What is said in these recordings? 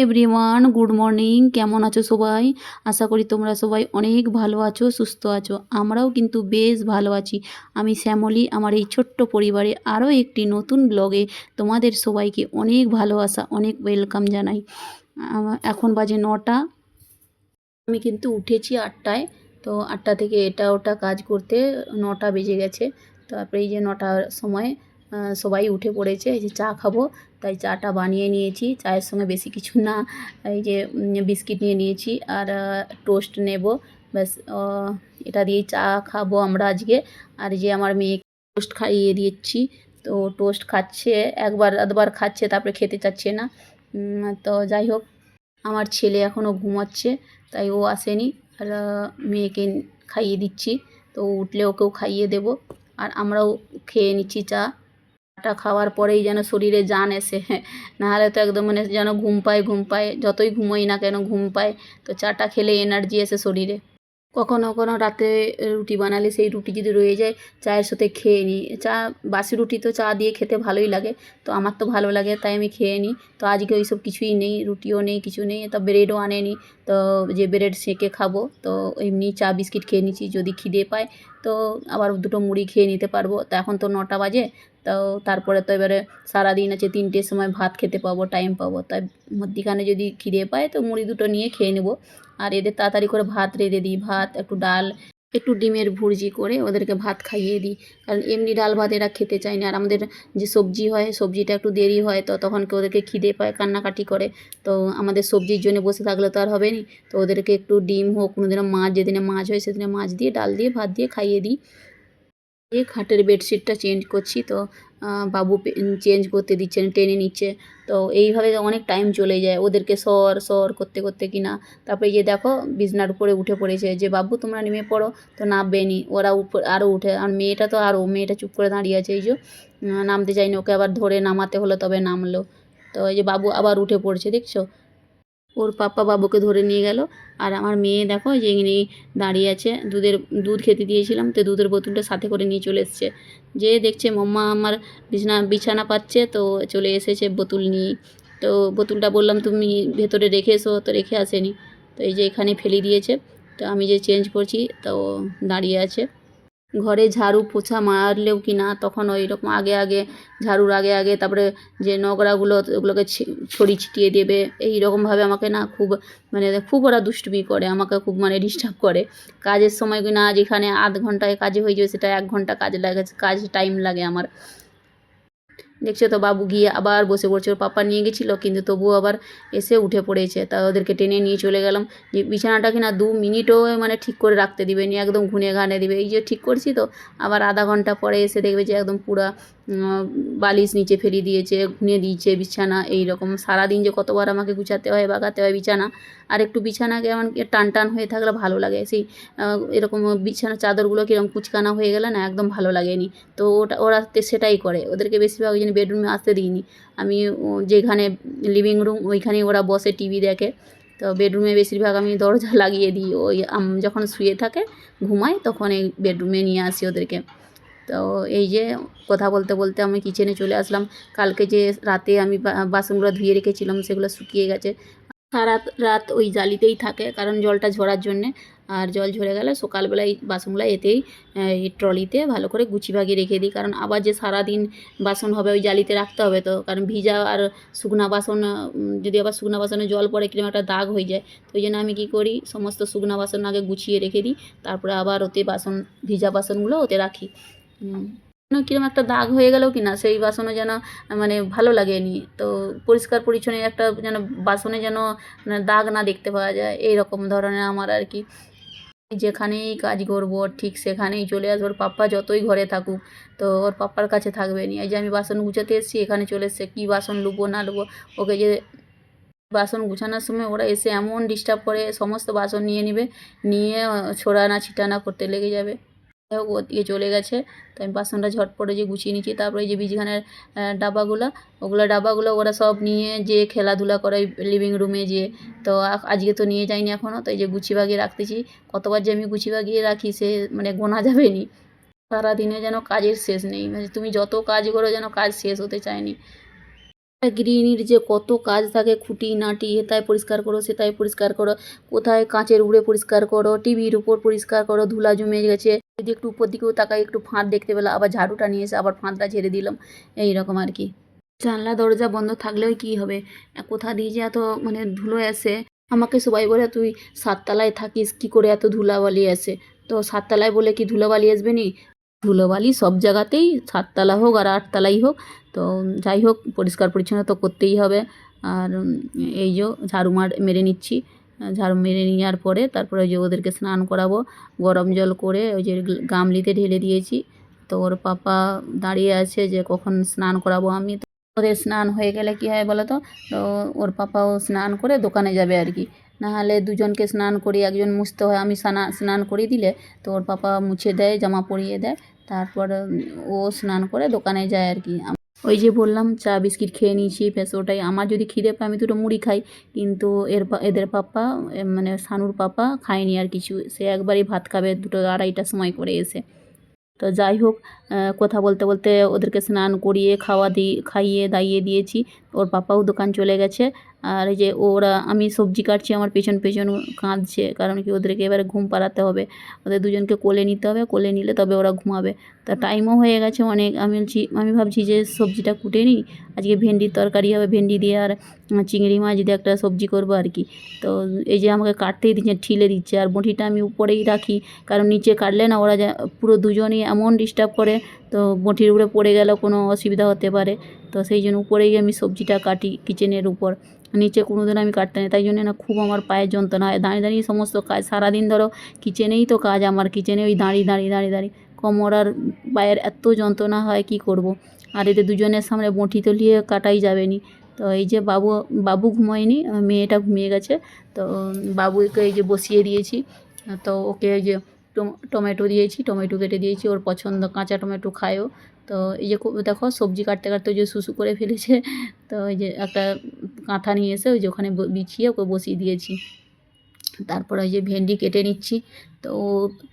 Everyone, good morning. কেমন আছো সবাই? আশা করি তোমরা সবাই অনেক ভালো আছো, সুস্থ আছো। আমরাও কিন্তু বেশ ভালো আছি। আমি শ্যামলী, আমার এই ছোট্ট পরিবারে আরও একটি নতুন ব্লগে তোমাদের সবাইকে অনেক ভালোবাসা, অনেক ওয়েলকাম জানাই। এখন বাজে 9টা। আমি কিন্তু উঠেছি 8টায়। তো 8টা থেকে এটা ওটা কাজ করতে 9টা বেজে গেছে। তারপরে এই যে 9টার সময় সবাই উঠে পড়েছে। এই যে চা খাবো, তাই চাটা বানিয়ে নিয়েছি। চায়ের সঙ্গে বেশি কিছু না, এই যে বিস্কিট নিয়ে নিয়েছি আর টোস্ট নেব, ব্যাস। এটা দিয়েই চা খাবো আমরা আজকে। আর এই যে আমার মেয়েকে টোস্ট খাইয়ে দিয়েছি। তো টোস্ট খাচ্ছে, একবার আধবার খাচ্ছে, তারপরে খেতে চাচ্ছে না। তো যাই হোক, আমার ছেলে এখনও ঘুমাচ্ছে, তাই ও আসেনি। আর মেয়েকে খাইয়ে দিচ্ছি। তো উঠলে ওকেও খাইয়ে দেব। আর আমরাও খেয়ে নিচ্ছি চাটা খাওয়ার পরেই যেন শরীরে জান এসে, নাহলে তো একদম মানে যেন ঘুম পায়, যতই ঘুমোই না কেন ঘুম পায়। তো চাটা খেলে এনার্জি এসে শরীরে। কখনো কখনো রাতে রুটি বানালে সেই রুটি যদি রয়ে যায়, চায়ের সাথে খেয়ে নিই। বাসি রুটি তো চা দিয়ে খেতে ভালোই লাগে, তো আমার তো ভালো লাগে, তাই আমি খেয়ে নিই। তো আজকে ওই সব কিছুই নেই, রুটিও নেই, কিছু নেই। তো ব্রেডও আনেনি, তো যে ব্রেড সেঁকে খাবো। তো এমনি চা বিস্কিট খেয়ে নিচ্ছি, যদি খিদে পায় তো আবার দুটো মুড়ি খেয়ে নিতে পারবো। তো এখন তো 9টা বাজে। তো তারপরে তো এবারে সারাদিন আছে, 3টের সময় ভাত খেতে পাবো, টাইম পাবো। তাই মধ্যিখানে যদি খিদে পায় তো মুড়ি দুটো নিয়ে খেয়ে নেবো। আর এদের তাড়াতাড়ি করে ভাত রেঁধে দিই, ভাত একটু ডাল একটু ডিমের ভুর্জি করে ওদেরকে ভাত খাইয়ে দিই। কারণ এমনি ডাল ভাত এরা খেতে চায় না। আর আমাদের যে সবজি হয়, সবজিটা একটু দেরি হয়, তো তখন ওদেরকে খিদে পায়, কান্নাকাটি করে। তো আমাদের সবজির জন্য বসে থাকলে তো আর হবে না। তো ওদেরকে একটু ডিম হোক, কোনোদিনও মাছ, যেদিনে মাছ হয় সেদিনে মাছ দিয়ে, ডাল দিয়ে, ভাত দিয়ে খাইয়ে দিই। খাটের বেডশিটটা চেঞ্জ করছি, তো বাবু চেঞ্জ করতে দিচ্ছে না, টেনে নিচ্ছে। তো এইভাবে অনেক টাইম চলে যায় ওদেরকে সর করতে করতে কিনা। তারপরে যে দেখো বিছনার উপরে উঠে পড়েছে, যে বাবু তোমরা নেমে পড়ো, তো নামবে নি ওরা, আরও উঠে। আর মেয়েটা তো আরও, মেয়েটা চুপ করে দাঁড়িয়ে আছে, এই যে নামতে চাইনি, ওকে আবার ধরে নামাতে হলো তবে নামলো। তো এই যে বাবু আবার উঠে পড়ছে, দেখছো? ওর পাপ্পা বাবুকে ধরে নিয়ে গেল। আর আমার মেয়ে দেখো যে ইনি দাঁড়িয়ে আছে, দুধ খেতে দিয়েছিলাম, তো দুধের বোতলটা সাথে করে নিয়ে চলে এসছে। যে দেখছে মাম্মা আমার বিছানা পাচ্ছে, তো চলে এসেছে বোতল নিয়ে। তো বোতলটা বললাম তুমি ভেতরে রেখে এসো, তো রেখে আসেনি। তো এই যে এখানে ফেলে দিয়েছে। তো আমি যে চেঞ্জ করছি, তো দাঁড়িয়ে আছে। ঘরে ঝাড়ু পোছা মারলেও কি না, তখন ওই রকম আগে ঝাড়ুর আগে তারপরে যে নোংরাগুলো ওগুলোকে ছড়িয়ে ছিটিয়ে দেবে। এই রকমভাবে আমাকে না খুব মানে খুব ওরা দুষ্টুমি করে, আমাকে খুব মানে ডিস্টার্ব করে। কাজের সময় কি না, যেখানে আধ ঘন্টায় কাজে হয়ে যাবে, সেটা 1 ঘন্টা কাজ টাইম লাগে আমার। দেখছো তো বাবু গিয়ে আবার বসে পড়ছে, ওর পাপা নিয়ে গেছিলো কিন্তু তবুও আবার এসে উঠে পড়েছে। তা ওদেরকে টেনে নিয়ে চলে গেলাম। যে বিছানাটা কিনা 2 মিনিটও মানে ঠিক করে রাখতে দিবে নি, একদম ঘুনে ঘানে দিবে। এই যে ঠিক করছি, তো আবার আধা ঘন্টা পরে এসে দেখবে যে একদম পুরা বালিশ নিচে ফেলে দিয়েছে, ঘুনে দিয়েছে বিছানা। এই রকম সারাদিন যে কতবার আমাকে গুছাতে হয়, বাগাতে হয় বিছানা। আর একটু বিছানা কেমন টান হয়ে থাকলে ভালো লাগে। সেই এরকম বিছানা চাদরগুলো কীরকম কুচকানা হয়ে গেলে না, একদম ভালো লাগেনি। তো ওরা সেটাই করে। ওদেরকে বেশিরভাগ ওই জন্য বেডরুমে আসতে দিইনি আমি। যেখানে লিভিং রুম, ওইখানেই ওরা বসে টিভি দেখে। তো বেডরুমে বেশিরভাগ আমি দরজা লাগিয়ে দিই। ওই যখন শুয়ে থাকে, ঘুমায়, তখন এই বেডরুমে নিয়ে আসি ওদেরকে। তো এই যে কথা বলতে বলতে আমি কিচেনে চলে আসলাম। কালকে যে রাতে আমি বাসনগুলো ধুয়ে রেখেছিলাম, সেগুলো শুকিয়ে গেছে। সারা রাত ওই জালিতেই থাকে, কারণ জলটা ঝরার জন্যে। আর জল ঝরে গেলে সকালবেলায় বাসনগুলো এতেই এই ট্রলিতে ভালো করে গুছিয়ে রেখে দিই। কারণ আবার যে সারাদিন বাসন হবে, ওই জালিতে রাখতে হবে। তো কারণ ভিজা আর শুকনা বাসন, যদি আবার শুকনা বাসনে জল পড়ে কিরকম একটা দাগ হয়ে যায়। তো ওই জন্য আমি কী করি, সমস্ত শুকনা বাসন আগে গুছিয়ে রেখে দিই, তারপরে আবার ওতে ভিজা বাসনগুলো ওতে রাখি। কীরকম একটা দাগ হয়ে গেলেও কি না, সেই বাসনও যেন মানে ভালো লাগেনি। তো পরিষ্কার পরিচ্ছন্ন একটা যেন বাসনে যেন দাগ না দেখতে পাওয়া যায়, এই রকম ধরনের আমার আর কি। যেখানেই কাজ করবো ঠিক সেখানেই চলে আসবো। ওর পাপ্পা যতই ঘরে থাকুক, তো ওর পাপ্পার কাছে থাকবে না। এই যে আমি বাসন গুছাতে এসেছি, এখানে চলে এসছে, কী বাসন লুবো না লুবো। ওকে যে বাসন গুছানোর সময় ওরা এসে এমন ডিস্টার্ব করে, সমস্ত বাসন নিয়ে নেবে, নিয়ে ছোড়ানা ছিটানা করতে লেগে যাবে। ও দিয়ে চলে গেছে। তো আমি বাসনটা ঝটপটে যে গুছিয়ে নিচ্ছি। তারপরে এই যে বিছানার ডাব্বাগুলো ওরা সব নিয়ে যে খেলাধুলা করে লিভিং রুমে যেয়ে। তো আজকে তো নিয়ে যাইনি এখনও। তো এই যে গুছিয়ে বাগিয়ে রাখতেছি। কতবার যে আমি গুছিয়ে বাগিয়ে রাখি, সে মানে গোনা যাবে না। সারাদিনে যেন কাজের শেষ নেই, মানে তুমি যত কাজ করো যেন কাজ শেষ হতে চায়নি। গৃহিণীর যে কত কাজ থাকে, খুঁটিনাটি এথায় পরিষ্কার করো সেথায় পরিষ্কার করো, কোথায় কাঁচের উপরে পরিষ্কার করো, টিভির উপর পরিষ্কার করো, ধুলা জমে গেছে যদি একটু উপর দিকেও তাকাই একটু ফাঁদ দেখতে পেলাম, আবার ঝাড়ুটা নিয়ে এসে আবার ফাঁদটা ঝেড়ে দিলাম, এই রকম আর কি। জানলা দরজা বন্ধ থাকলেও কি হবে, কোথা দিয়ে যে এত মানে ধুলো আসে। আমাকে সবাই বলে তুই 7 তলায় থাকিস কি করে এত ধুলাবালি আসে, তো 7 তলায় বলে কি ধুলোবালি আসবে নি? ধুলোবালি সব জায়গাতেই, 7 তলা হোক আর 8 তলাই হোক। তো যাই হোক, পরিষ্কার পরিচ্ছন্ন তো করতেই হবে। আর এই যে ঝাড়ু মেরে নিচ্ছি, ঝাড়ু মেরে নেওয়ার পরে তারপরে ওই যে ওদেরকে স্নান করাবো, গরম জল করে ওই যে গামলিতে ঢেলে দিয়েছি। তো ওর পাপা দাঁড়িয়ে আছে যে কখন স্নান করাবো আমি। তো ওদের স্নান হয়ে গেলে কী হয় বলো তো, তো ওর পাপাও স্নান করে দোকানে যাবে আর কি। নাহলে দুজনকে স্নান করিয়ে একজন মুছতে হয়, আমি স্নান করিয়ে দিলে তো ওর পাপা মুছে দেয়, জামা পরিয়ে দেয়, তারপর ও স্নান করে দোকানে যায় আর কি। ওই যে বললাম চা বিস্কিট খেয়ে নিয়েছি ব্যাস ওটাই। আমার যদি খিদে পায় আমি দুটো মুড়ি খাই, কিন্তু এদের পাপা মানে সানুর পাপা খায়নি আর কিছু, সে একবারই ভাত খাবে 2-2:30টার সময় করে এসে। তো যাই হোক, কথা বলতে বলতে ওদেরকে স্নান করিয়ে খাইয়ে দাইয়ে দিয়েছি। ওর পাপাও দোকান চলে গেছে। আর এই যে আমি সবজি কাটছি, আমার পেছন পেছন কাঁদছে, কারণ কি ওদেরকে এবারে ঘুম পাড়াতে হবে, ওদের দুজনকে কোলে নিতে হবে, কোলে নিলে তবে ওরা ঘুমাবে। তা টাইমও হয়ে গেছে অনেক। আমি ভাবছি যে সবজিটা কুটে নিই, আজকে ভেন্ডির তরকারি হবে, ভেন্ডি দিয়ে আর চিংড়ি মাছ দিয়ে একটা সবজি করবো আর কি। তো এই যে আমাকে কাটতেই দিচ্ছে, ঠিলে দিচ্ছে, আর বঁটিটা আমি উপরেই রাখি, কারণ নিচে কাটলে না ওরা পুরো দুজনই এমন ডিস্টার্ব করে, তো বঁটির উপরে পড়ে গেলে কোনো অসুবিধা হতে পারে। তো সেই জন্য উপরেই আমি সবজিটা কাটি কিচেনের উপর, নিচে কোনো দিন আমি কাটতে নেই, তাই জন্য না খুব আমার পায়ের যন্ত্রণা হয়, দাঁড়িয়ে দাঁড়িয়ে সমস্ত কাজ। সারাদিন ধরো কিচেনেই তো কাজ আমার, কিচেনে ওই দাঁড়িয়ে দাঁড়িয়ে দাঁড়িয়ে দাঁড়িয়ে কোমর আর পায়ের এত যন্ত্রণা হয় কি করব। আর এদের দুজনের সামনে বঁটি তো নিয়ে কাটাই যাবে নি। তো এই যে বাবু ঘুমোয়নি, মেয়েটা ঘুমিয়ে গেছে। তো বাবুকে এই যে বসিয়ে দিয়েছি, তো ওকে এই যে টমেটো দিয়েছি, টমেটো কেটে দিয়েছি, ওর পছন্দ, কাঁচা টমেটো খায়ও। তো এই যে দেখো সবজি কাটতে কাটতে ওই যে শুশু করে ফেলেছে, তো ওই যে একটা কাঁথা নিয়ে এসে ওই যে ওখানে বিছিয়ে ওকে বসিয়ে দিয়েছি। তারপর ওই যে ভেন্ডি কেটে নিচ্ছি, তো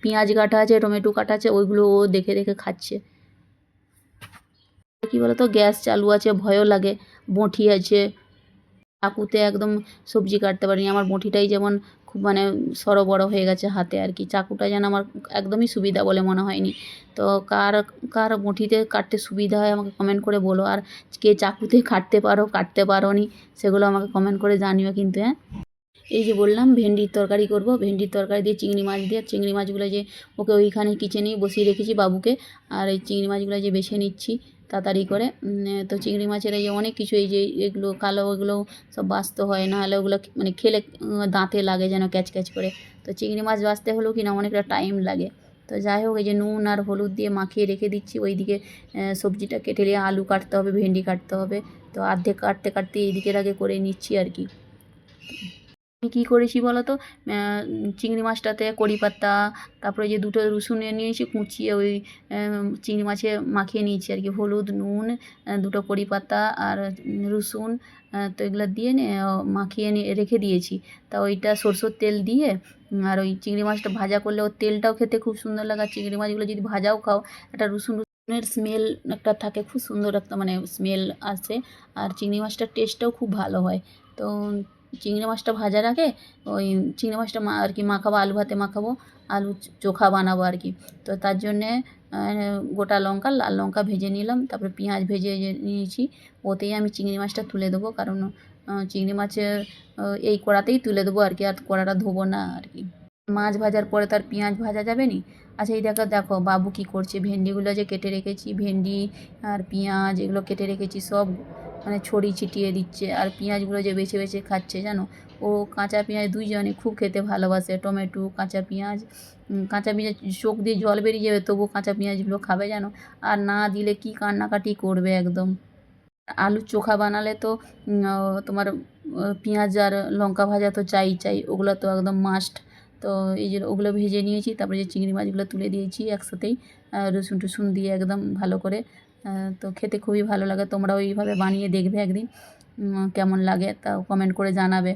পেঁয়াজ কাটা আছে, টমেটো কাটা আছে, ওইগুলো ও দেখে দেখে খাচ্ছে। কী বলো তো, গ্যাস চালু আছে, ভয়ও লাগে, বঁটি আছে, চাকুতে একদম সবজি কাটতে পারিনি। আমার বঁটিটাই যেমন খুব মানে সড়ো-বড়ো হয়ে গেছে হাতে আর কি। চাকুটা যেন আমার একদমই সুবিধা বলে মনে হয়নি। তো কার কার বঁটিতে কাটতে সুবিধা হয় আমাকে কমেন্ট করে বলো। আর কে চাকুতে কাটতে পারোনি সেগুলো আমাকে কমেন্ট করে জানিও কিন্তু, হ্যাঁ। এই যে বললাম ভেন্ডির তরকারি করব, ভেন্ডির তরকারি দিয়ে চিংড়ি মাছ দিয়ে, চিংড়ি মাছগুলো যে ওকে ওইখানে কিচেনেই বসিয়ে রেখেছি বাবুকে, আর এই চিংড়ি মাছগুলো যে বেছে নিচ্ছি তাড়াতাড়ি করে। তো চিংড়ি মাছের এই যে অনেক কিছু, এই যে এগুলো কালো, এগুলো সব বাছতে হয়, নাহলে ওগুলো মানে খেলে দাঁতে লাগে যেন ক্যাচ ক্যাচ করে। তো চিংড়ি মাছ বাছতে হলেও কি না অনেকটা টাইম লাগে। তো যাই হোক, এই যে নুন আর হলুদ দিয়ে মাখিয়ে রেখে দিচ্ছি, ওইদিকে সবজিটা কেটে নিয়ে আলু কাটতে হবে, ভেন্ডি কাটতে হবে। তো অর্ধেক কাটতে কাটতে এইদিকের আগে করে নিচ্ছি আর কি। আমি কী করেছি বলো তো, চিংড়ি মাছটাতে কড়ি পাতা, তারপরে যে 2টো রসুন নিয়েছি কুচিয়ে, ওই চিংড়ি মাছে মাখিয়ে নিয়েছি আর কি, হলুদ নুন, 2টো কড়ি পাতা আর রসুন, তো এগুলো দিয়ে মাখিয়ে রেখে দিয়েছি। তা ওইটা সরষের তেল দিয়ে আর ওই চিংড়ি মাছটা ভাজা করলে ওর তেলটাও খেতে খুব সুন্দর লাগে। আর চিংড়ি মাছগুলো যদি ভাজাও খাও, একটা রসুনের স্মেল একটা থাকে, খুব সুন্দর একটা মানে স্মেল আসে, আর চিংড়ি মাছটার টেস্টটাও খুব ভালো হয়। তো চিংড়ি মাছটা ভাজার আগে ওই চিংড়ি মাছটা আর কি মাখাবো, আলু ভাতে মাখাবো, আলু চোখা বানাবো আর কি। তো তার জন্যে গোটা লঙ্কা, লাল লঙ্কা ভেজে নিলাম, তারপরে পেঁয়াজ ভেজে নিয়েছি, ওতেই আমি চিংড়ি মাছটা তুলে দেবো, কারণ চিংড়ি মাছের এই কড়াতেই তুলে দেবো আর কি, আর কড়াটা ধোবো না আর কি। মাছ ভাজার পরে তার পেঁয়াজ ভাজা যাবে নি। আচ্ছা, এই দেখো দেখো বাবু কী করছে, ভেন্ডিগুলো যে কেটে রেখেছি, ভেন্ডি আর পেঁয়াজ এগুলো কেটে রেখেছি সব মানে ছড়িয়ে ছিটিয়ে দিচ্ছে, আর পেঁয়াজগুলো যে বেছে বেছে খাচ্ছে জানো। ও কাঁচা পেঁয়াজ দুইজনে খুব খেতে ভালোবাসে, টমেটো কাঁচা পেঁয়াজ, কাঁচা পেঁয়াজ চোখ দিয়ে জল বেরিয়ে যাবে তবুও কাঁচা পেঁয়াজগুলো খাবে জানো। আর না দিলে কি কান্নাকাটি করবে একদম। আলুর চোখা বানালে তো তোমার পেঁয়াজ আর লঙ্কা ভাজা তো চাই, ওগুলো তো একদম মাস্ট। তো এই যে ওগুলো ভেজে নিয়েছি, তারপরে যে চিংড়ি মাছগুলো তুলে দিয়েছি একসাথেই, রসুন টসুন দিয়ে একদম ভালো করে। তো খেতে খুবই ভালো লাগে, তোমরাও এইভাবে বানিয়ে দেখবে একদিন, কেমন লাগে তাও কমেন্ট করে জানাবে।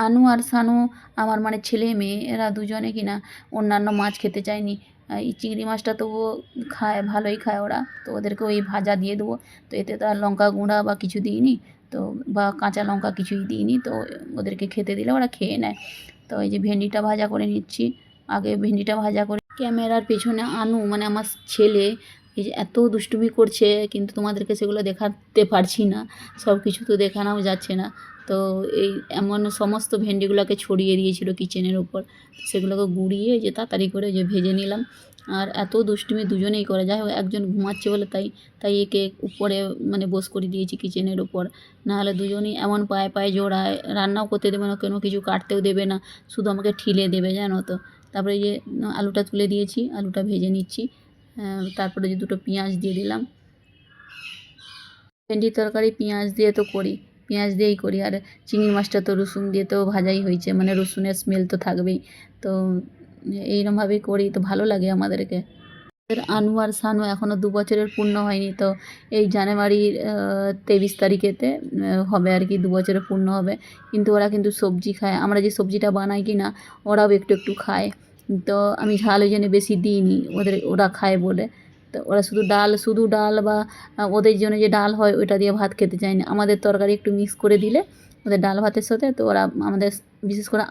আনু আর সানু আমার মানে ছেলে মেয়ে, এরা দুজনে কিনা অন্যান্য মাছ খেতে চায়নি, এই চিংড়ি মাছটা তবুও খায়, ভালোই খায় ওরা, তো ওদেরকে ওই ভাজা দিয়ে দেবো। তো এতে তো আর লঙ্কা গুঁড়া বা কিছু দিইনি, তো বা কাঁচা লঙ্কা কিছুই দিইনি, তো ওদেরকে খেতে দিলে ওরা খেয়ে নেয়। তো এই যে ভেন্ডিটা ভাজা করে নিচ্ছি। আগে ভেন্ডিটা ভাজা করে ক্যামেরার পেছনে আনু মানে আমার ছেলে এই যে এত দুষ্টুমি করছে, কিন্তু তোমাদেরকে সেগুলো দেখাতে পারছি না, সব কিছু তো দেখানোও যাচ্ছে না। তো এই এমন সমস্ত ভেন্ডিগুলোকে ছড়িয়ে দিয়েছিল কিচেনের উপর, সেগুলোকে গুঁড়িয়ে যে তাড়াতাড়ি করে যে ভেজে নিলাম। আর এত দুষ্টুমি দুজনেই করে, যাই হোক একজন ঘুমাচ্ছে বলে তাই তাই একে উপরে মানে বস করে দিয়েছি কিচেনের উপর, নাহলে দুজনেই এমন পায়ে পায়ে জোড়ায়, রান্নাও করতে দেবে না, কোনো কিছু কাটতেও দেবে না, শুধু আমাকে ঠিলে দেবে জানো তো। তারপরে যে আলুটা তুলে দিয়েছি, আলুটা ভেজে নিচ্ছি। তারপরে যে দুটো পেঁয়াজ দিয়ে দিলাম। ভেন্ডির তরকারি পেঁয়াজ দিয়ে তো করি, পেঁয়াজ দিয়েই করি। আর চিংড়ি মাছটা তো রসুন দিয়ে তো ভাজাই হয়েছে, মানে রসুনের স্মেল তো থাকবেই। তো এইরকমভাবেই করি, তো ভালো লাগে আমাদেরকে। আনু আর সানু এখনও 2 বছরের পূর্ণ হয়নি, তো এই জানুয়ারির 23 তারিখেতে হবে আর কি 2 বছরের পূর্ণ হবে। কিন্তু ওরা কিন্তু সবজি খায়, আমরা যে সবজিটা বানাই কি না ওরাও একটু একটু খায়। তো আমি ঝাল ওই জন্য বেশি দিইনি, ওরা খায় বলে। তো ওরা শুধু ডাল বা ওদের জন্য যে ডাল হয় ওইটা দিয়ে ভাত খেতে চায় না, আমাদের তরকারি একটু মিক্স করে দিলে ওদের ডাল ভাতের সাথে, তো ওরা আমাদের বিশেষ করে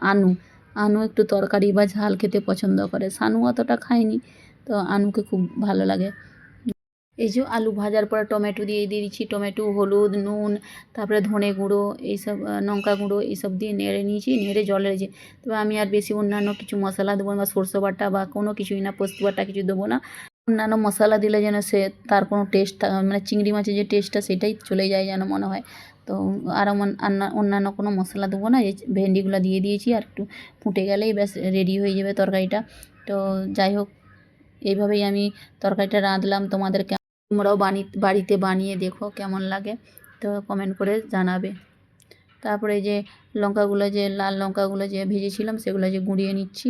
আনু একটু তরকারি বা ঝাল খেতে পছন্দ করে, সানু অতটা খায়নি, তো আনুকে খুব ভালো লাগে। এই যে আলু ভাজার পর টমেটো দিয়ে দিয়েছি, টমেটো, হলুদ, নুন, তারপরে ধনে গুঁড়ো, এইসব লঙ্কা গুঁড়ো এইসব দিয়ে নেড়ে নিয়েছি, নেড়ে জল রেখেছি। তবে আমি আর বেশি অন্যান্য কিছু মশলা দেবো না, বা সরষে বাটা বা কোনো কিছুই না, পোস্ত বাটা কিছু দেবো না। অন্যান্য মশলা দিলে যেন তার কোনো টেস্ট মানে চিংড়ি মাছের যে টেস্টটা সেটাই চলে যায় যেন মনে হয়। তো আর অন্যান্য কোনো মশলা দেবো না, এই ভেন্ডিগুলো দিয়ে দিয়েছি, আর একটু ফুটে গেলেই ব্যাস রেডি হয়ে যাবে তরকারিটা। তো যাই হোক এইভাবেই আমি তরকারিটা রাঁধলাম, তোমরাও বাড়িতে বানিয়ে দেখো কেমন লাগে, তো কমেন্ট করে জানাবে। তারপরে যে লাল লঙ্কাগুলো যে ভেজেছিলাম সেগুলো যে গুঁড়িয়ে নিচ্ছি।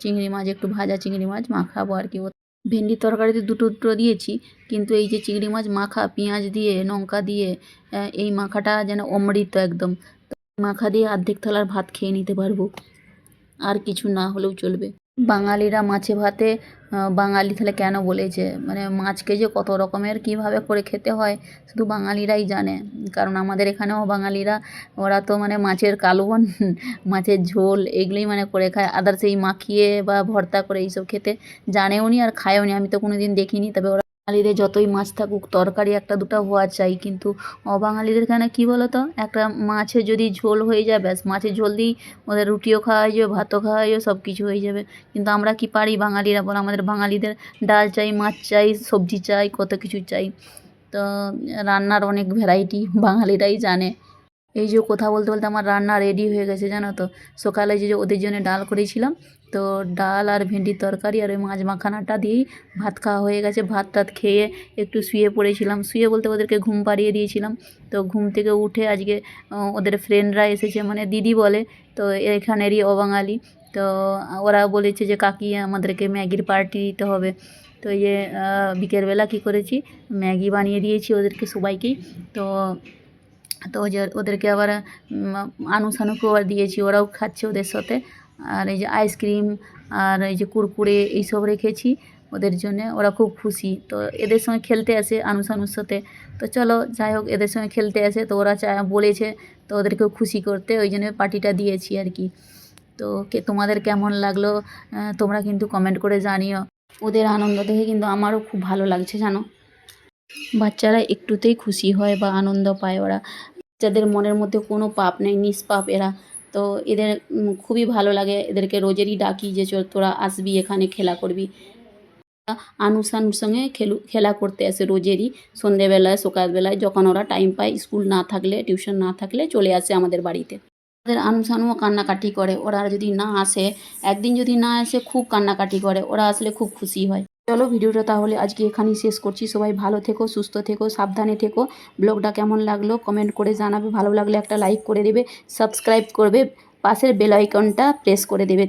চিংড়ি মাছ, একটু ভাজা চিংড়ি মাছ মাখাবো আর কি। ভেন্ডির তরকারিতে দুটো দিয়েছি, কিন্তু এই যে চিংড়ি মাছ মাখা পেঁয়াজ দিয়ে লঙ্কা দিয়ে এই মাখাটা যেন অমৃত একদম। মাখা দিয়ে অর্ধেক থালার ভাত খেয়ে নিতে পারবো, আর কিছু না হলেও চলবে। বাঙালিরা মাছে ভাতে বাঙালি তাহলে কেন বলেছে, মানে মাছকে যে কত রকমের কীভাবে করে খেতে হয় শুধু বাঙালিরাই জানে। কারণ আমাদের এখানেও বাঙালিরা, ওরা তো মানে মাছের কালুবন মাছের ঝোল এগুলোই মানে করে খায়, আদার্স এই মাখিয়ে বা ভর্তা করে এইসব খেতে জানেও নি আর খায়ও নি, আমি তো কোনো দিন দেখিনি। তবে ওরা বাঙালিদের যতই মাছ থাকুক তরকারি একটা দুটো হওয়া চাই, কিন্তু অবাঙালিদের এখানে কী বলো তো, একটা মাছের যদি ঝোল হয়ে যায় ব্যাস, মাছের ঝোল দিয়েই ওদের রুটিও খাওয়া হয়ে যাবে, ভাতও খাওয়া হয়ে যাবে, সব কিছু হয়ে যাবে। কিন্তু আমরা কি পারি বাঙালিরা বলো, আমাদের বাঙালিদের ডাল চাই, মাছ চাই, সবজি চাই, কত কিছু চাই। তো রান্নার অনেক ভ্যারাইটি বাঙালিরাই জানে। এই যে কথা বলতে বলতে আমার রান্না রেডি হয়ে গেছে জানো তো। সকালে যে ওদের জন্য ডাল করেছিলাম, তো ডাল আর ভেন্ডির তরকারি আর ওই মাছ মাখানাটা দিয়েই ভাত খাওয়া হয়ে গেছে। ভাত টাত খেয়ে একটু শুয়ে পড়েছিলাম, শুয়ে বলতে ওদেরকে ঘুম পাড়িয়ে দিয়েছিলাম। তো ঘুম থেকে উঠে আজকে ওদের ফ্রেন্ডরা এসেছে, মানে দিদি বলে, তো এখানেরই অবাঙালি। তো ওরা বলেছে যে কাকি আমাদেরকে ম্যাগির পার্টি দিতে হবে। তো এই যে বিকেলবেলা কী করেছি, ম্যাগি বানিয়ে দিয়েছি ওদেরকে সবাইকেই। তো তো ওই যে ওদেরকে আবার আনুকেও আবার দিয়েছি, ওরাও খাচ্ছে ওদের সাথে। আর এই যে আইসক্রিম আর এই যে কুরকুরে এইসব রেখেছি ওদের জন্যে, ওরা খুব খুশি। তো এদের সঙ্গে খেলতে আসে আনুর সাথে, তো চলো যাই হোক এদের সঙ্গে খেলতে আসে, তো ওরা বলেছে তো ওদেরকেও খুশি করতে, ওই জন্য পার্টিটা দিয়েছি আর কি। তো তোমাদের কেমন লাগলো তোমরা কিন্তু কমেন্ট করে জানিও। ওদের আনন্দ দেখে কিন্তু আমারও খুব ভালো লাগছে জানো। বাচ্চারা একটুতেই খুশি হয় বা আনন্দ পায় ওরা, যাদের মনের মধ্যে কোনো পাপ নেই, নিষ্পাপ এরা। তো এদের খুবই ভালো লাগে, এদেরকে রোজেরই ডাকি যে চল তোরা আসবি এখানে খেলা করবি। আনুর সঙ্গে খেলা করতে আসে রোজেরই, সন্ধেবেলায় সকালবেলায় যখন ওরা টাইম পায়, স্কুল না থাকলে টিউশন না থাকলে চলে আসে আমাদের বাড়িতে। আমাদের আনুও কান্নাকাটি করে, ওরা যদি না আসে, একদিন যদি না আসে খুব কান্নাকাটি করে, ওরা আসলে খুব খুশি হয়। চলো ভিডিওটা তাহলে আজকে এখানেই শেষ করছি। সবাই ভালো থেকো, সুস্থ থেকো, সাবধানে থেকো। ব্লগটা কেমন লাগলো কমেন্ট করে জানাবে, ভালো লাগলে একটা লাইক করে দেবে, সাবস্ক্রাইব করবে, পাশের বেল আইকনটা প্রেস করে দেবে।